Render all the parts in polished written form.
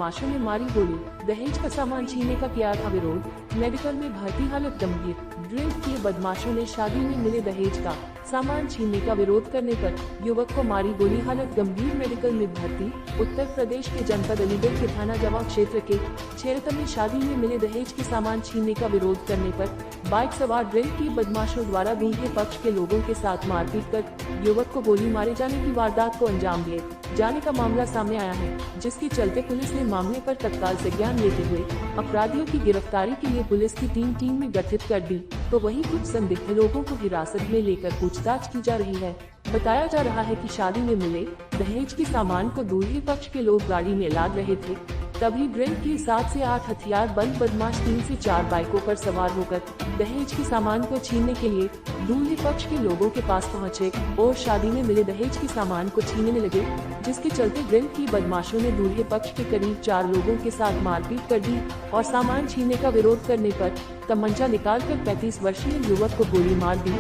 बदमाशों ने मारी गोली। दहेज का सामान छीनने का किया था विरोध, मेडिकल में भर्ती हालत गंभीर। ड्रिंक किए बदमाशों ने शादी में मिले दहेज का सामान छीनने का विरोध करने पर युवक को मारी गोली, हालत गंभीर, मेडिकल में भर्ती। उत्तर प्रदेश के जनपद अलीगढ़ के थाना जवा क्षेत्र के छेरत में शादी में मिले दहेज के सामान छीनने का विरोध करने पर बाइक सवार ड्रिंक किए बदमाशों द्वारा दूल्हे पक्ष के लोगों के साथ मारपीट कर युवक को गोली मारे जाने की वारदात को अंजाम दिए जाने का मामला सामने आया है, जिसके चलते पुलिस ने मामले पर तत्काल संज्ञान लेते हुए अपराधियों की गिरफ्तारी के लिए पुलिस की टीम में गठित कर दी। तो वहीं कुछ संदिग्ध लोगों को हिरासत में लेकर पूछताछ की जा रही है। बताया जा रहा है कि शादी में मिले दहेज के सामान को दूल्हे पक्ष के लोग गाड़ी में लाद रहे थे, तभी ड्रिंक के 7 से 8 हथियार बंद बदमाश 3 से 4 बाइकों पर सवार होकर दहेज के सामान को छीनने के लिए दूल्हे पक्ष के लोगों के पास पहुंचे और शादी में मिले दहेज के सामान को छीनने लगे, जिसके चलते ड्रिंक की बदमाशों ने दूल्हे पक्ष के करीब 4 लोगों के साथ मारपीट कर दी और सामान छीनने का विरोध करने पर तमंचा निकालकर 35 वर्षीय युवक को गोली मार दी।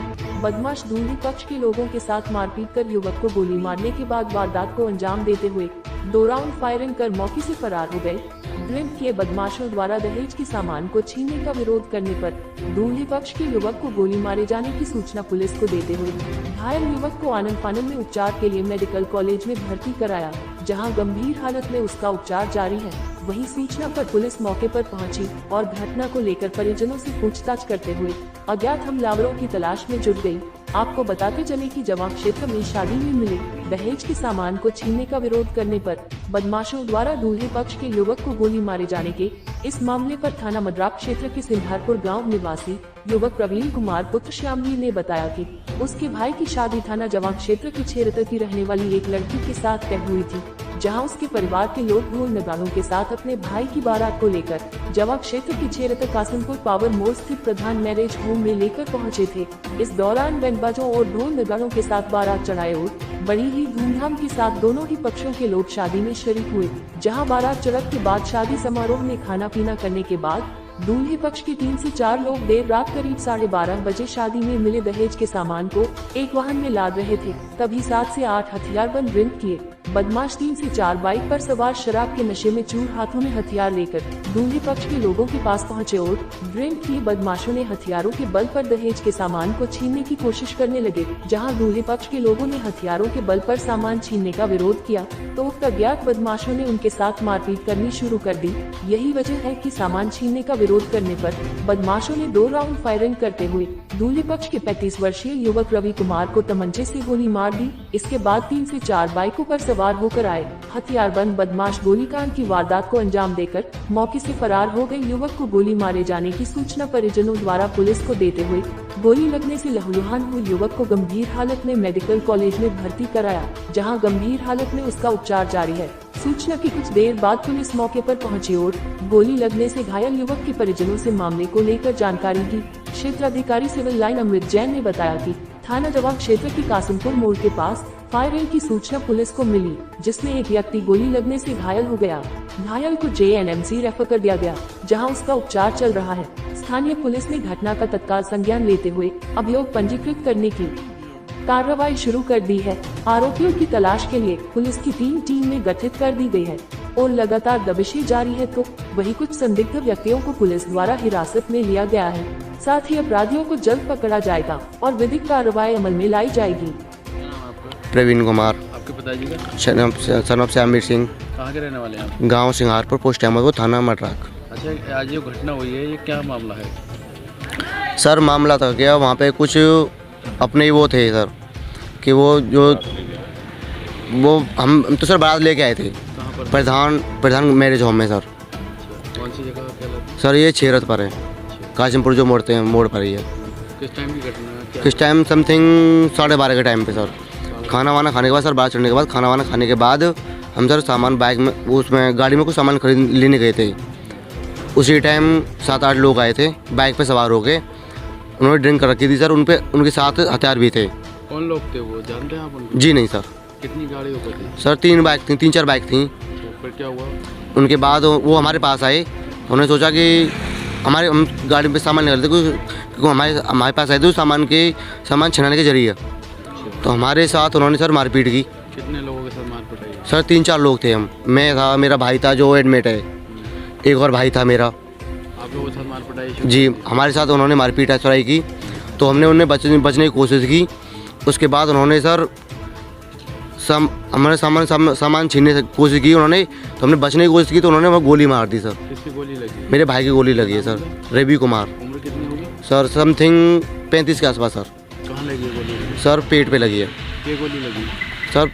बदमाश दूल्हे पक्ष के लोगों के साथ मारपीट कर युवक को गोली मारने के बाद वारदात को अंजाम देते हुए 2 राउंड फायरिंग कर मौके से फरार हो गए। ड्रिंक किए बदमाशों द्वारा दहेज के सामान को छीनने का विरोध करने पर दूल्हे पक्ष के युवक को गोली मारे जाने की सूचना पुलिस को देते हुए घायल युवक को आनंद फानन में उपचार के लिए मेडिकल कॉलेज में भर्ती कराया, जहां गंभीर हालत में उसका उपचार जारी है। वहीं सूचना पर पुलिस मौके पर पहुंची और घटना को लेकर परिजनों से पूछताछ करते हुए अज्ञात हमलावरों की तलाश में जुट गई। आपको बताते चले कि जवा क्षेत्र में शादी में मिले दहेज के सामान को छीनने का विरोध करने पर बदमाशों द्वारा दूल्हे पक्ष के युवक को गोली मारे जाने के इस मामले पर थाना मद्राक क्षेत्र के सिंधारपुर गांव निवासी युवक प्रवीण कुमार पुत्र श्यामली ने बताया कि उसके भाई की शादी थाना जवा क्षेत्र के छेरत की रहने वाली एक लड़की के साथ तय हुई थी, जहां उसके परिवार के लोग ढोल नगाड़ों के साथ अपने भाई की बारात को लेकर जवा क्षेत्र के छेरत कासिमपुर पावर मोड़ स्थित प्रधान मैरिज होम में लेकर पहुंचे थे। इस दौरान बैंड बाजों और ढोल नगाड़ों के साथ बारात चढ़ाए और बड़ी ही धूमधाम के साथ दोनों ही पक्षों के लोग शादी में शरीक हुए, जहां बारात चढ़त के बाद शादी समारोह में खाना पीना करने के बाद दूल्हे पक्ष के 3 से 4 लोग देर रात करीब 12:30 बजे शादी में मिले दहेज के सामान को एक वाहन में लाद रहे थे। तभी 7 से 8 हथियारबंद ड्रिंक किए बदमाश 3 से 4 बाइक पर सवार शराब के नशे में चूर हाथों में हथियार लेकर दूल्हे पक्ष के लोगों के पास पहुंचे और ड्रिंक किए बदमाशों ने हथियारों के बल पर दहेज के सामान को छीनने की कोशिश करने लगे। जहां दूल्हे पक्ष के लोगों ने हथियारों के बल पर सामान छीनने का विरोध किया तो उक्त अज्ञात बदमाशों ने उनके साथ मारपीट करनी शुरू कर दी। यही वजह है कि सामान छीनने का विरोध करने पर बदमाशों ने 2 राउंड फायरिंग करते हुए दूल्हे पक्ष के 35 वर्षीय युवक रवि कुमार को तमंचे से गोली मार दी। इसके बाद 3 से 4 बाइकों पर सवार होकर आए हथियारबंद बदमाश गोलीकांड की वारदात को अंजाम देकर मौके से फरार हो गए। युवक को गोली मारे जाने की सूचना परिजनों द्वारा पुलिस को देते हुए गोली लगने से लहूलुहान हुए युवक को गंभीर हालत में मेडिकल कॉलेज में भर्ती कराया, जहां गंभीर हालत में उसका उपचार जारी है। सूचना की कुछ देर बाद पुलिस मौके पर पहुंची और गोली लगने से घायल युवक के परिजनों से मामले को लेकर जानकारी दी। क्षेत्राधिकारी सिविल लाइन अमृत जैन ने बताया कि थाना जवा क्षेत्र के कासिमपुर मोड़ के पास फायरिंग की सूचना पुलिस को मिली, जिसमें एक व्यक्ति गोली लगने से घायल हो गया। घायल को JNMC रेफर कर दिया गया, जहां उसका उपचार चल रहा है। स्थानीय पुलिस ने घटना का तत्काल संज्ञान लेते हुए अभियोग पंजीकृत करने की कार्रवाई शुरू कर दी है। आरोपियों की तलाश के लिए पुलिस की टीम में गठित कर दी गई है और लगातार दबिशें जारी है। तो वही कुछ संदिग्ध व्यक्तियों को पुलिस द्वारा हिरासत में लिया गया है। साथ ही अपराधियों को जल्द पकड़ा जाएगा और विधिक कार्रवाई अमल में लाई जाएगी। प्रवीण कुमार। आपके पिताजी का? Son of Shyamveer Singh. कहाँ के रहने वाले हैं आप? गांव सिंगारपुर, पोस्ट अहमदपुर, थाना मद्राक। अच्छा, आज ये घटना हुई है, ये क्या मामला है? सर मामला था क्या, वहाँ पे कुछ अपने ही वो थे सर कि वो हम तो सर बारात लेके आए थे प्रधान मैरिज होम में सर। कौन सी जगह क्या लगता? सर ये छेरत पर है, कासिमपुर जो मोड़ते हैं मोड़ पर ही है। किस टाइम की घटना है? किस टाइम समथिंग 12:30 के टाइम पे सर। खाना वाना खाने के बाद सर, बारात चढ़ने के बाद खाना वाना खाने के बाद हम सर सामान बाइक में उसमें गाड़ी में कुछ सामान खरीद लेने गए थे। उसी टाइम 7-8 लोग आए थे बाइक पे सवार होके, उन्होंने ड्रिंक कर रखी थी सर। उनके साथ हथियार भी थे। कौन लोग थे वो, जानते हैं आप उनको? जी नहीं सर। कितनी गाड़ियों पर थी? सर 3-4 बाइक थी। फिर क्या हुआ? उनके बाद वो हमारे पास आए, उन्होंने सोचा कि हम गाड़ी पे सामान निकालते क्योंकि हमारे पास आए थे सामान छिनाने के जरिए, तो हमारे साथ उन्होंने सर मारपीट की। कितने लोगों के साथ मारपीट आई? सर 3-4 लोग थे हम, मैं था, मेरा भाई था जो एडमिट है, एक और भाई था मेरा। आप लोगों के साथ मार पिटाई शुरू जी, हुई? हमारे साथ उन्होंने मारपीट चढ़ाई की, तो हमने उन्हें बचने की कोशिश की। उसके बाद उन्होंने सर हमारे सामान छीनने की कोशिश की उन्होंने, तो हमने बचने की कोशिश की तो उन्होंने वहाँ गोली मार दी सर। किसकी गोली लगी है? मेरे भाई की गोली लगी है सर, रवि कुमार उम्र कितनी होगी? सर, समथिंग 35 के आसपास सर। कहाँ लगी है गोली? सर पेट पे लगी है ये गोली लगी सर,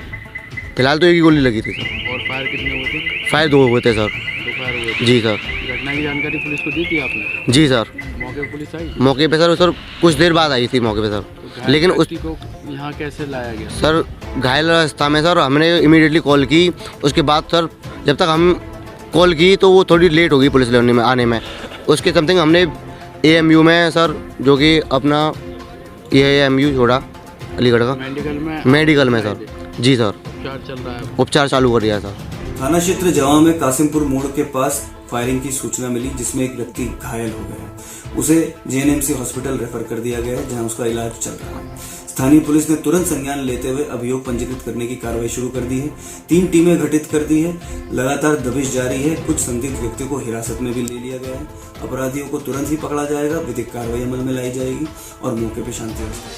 फिलहाल तो एक ही गोली लगी थी सर। और फायर कितने हुए थे? फायर 2 हुए थे सर। 2 फायर हुए थे। जी सर। घटना की जानकारी पुलिस को दी थी आपने? जी सर, मौके पर पुलिस आई? मौके पे सर कुछ देर बाद आई थी मौके पे सर, तो घायल लेकिन उस व्यक्ति को यहाँ कैसे लाया गया? सर घायल अवस्था में सर हमने इमीडिएटली कॉल की। उसके बाद सर जब तक हम कॉल की तो वो थोड़ी लेट हो गई पुलिस लेने में आने में। उसके समथिंग हमने AMU में सर, जो कि अपना ये AMU छोड़ा अलीगढ़ का, मेडिकल में सर। जी सर, उपचार चल रहा है। उपचार चालू कर दिया सर। थाना क्षेत्र जवा में कासिमपुर मोड़ के पास फायरिंग की सूचना मिली, जिसमें एक व्यक्ति घायल हो गया है। उसे JNMC हॉस्पिटल रेफर कर दिया गया है, जहां उसका इलाज चल रहा है। स्थानीय पुलिस ने तुरंत संज्ञान लेते हुए अभियोग पंजीकृत करने की कार्रवाई शुरू कर दी है। 3 टीमें गठित कर दी है। लगातार दबिश जारी है। कुछ संदिग्ध व्यक्तियों को हिरासत में भी ले लिया गया है। अपराधियों को तुरंत ही पकड़ा जाएगा, विधिक कार्रवाई अमल में लाई जाएगी और मौके पर शांति व्यवस्था।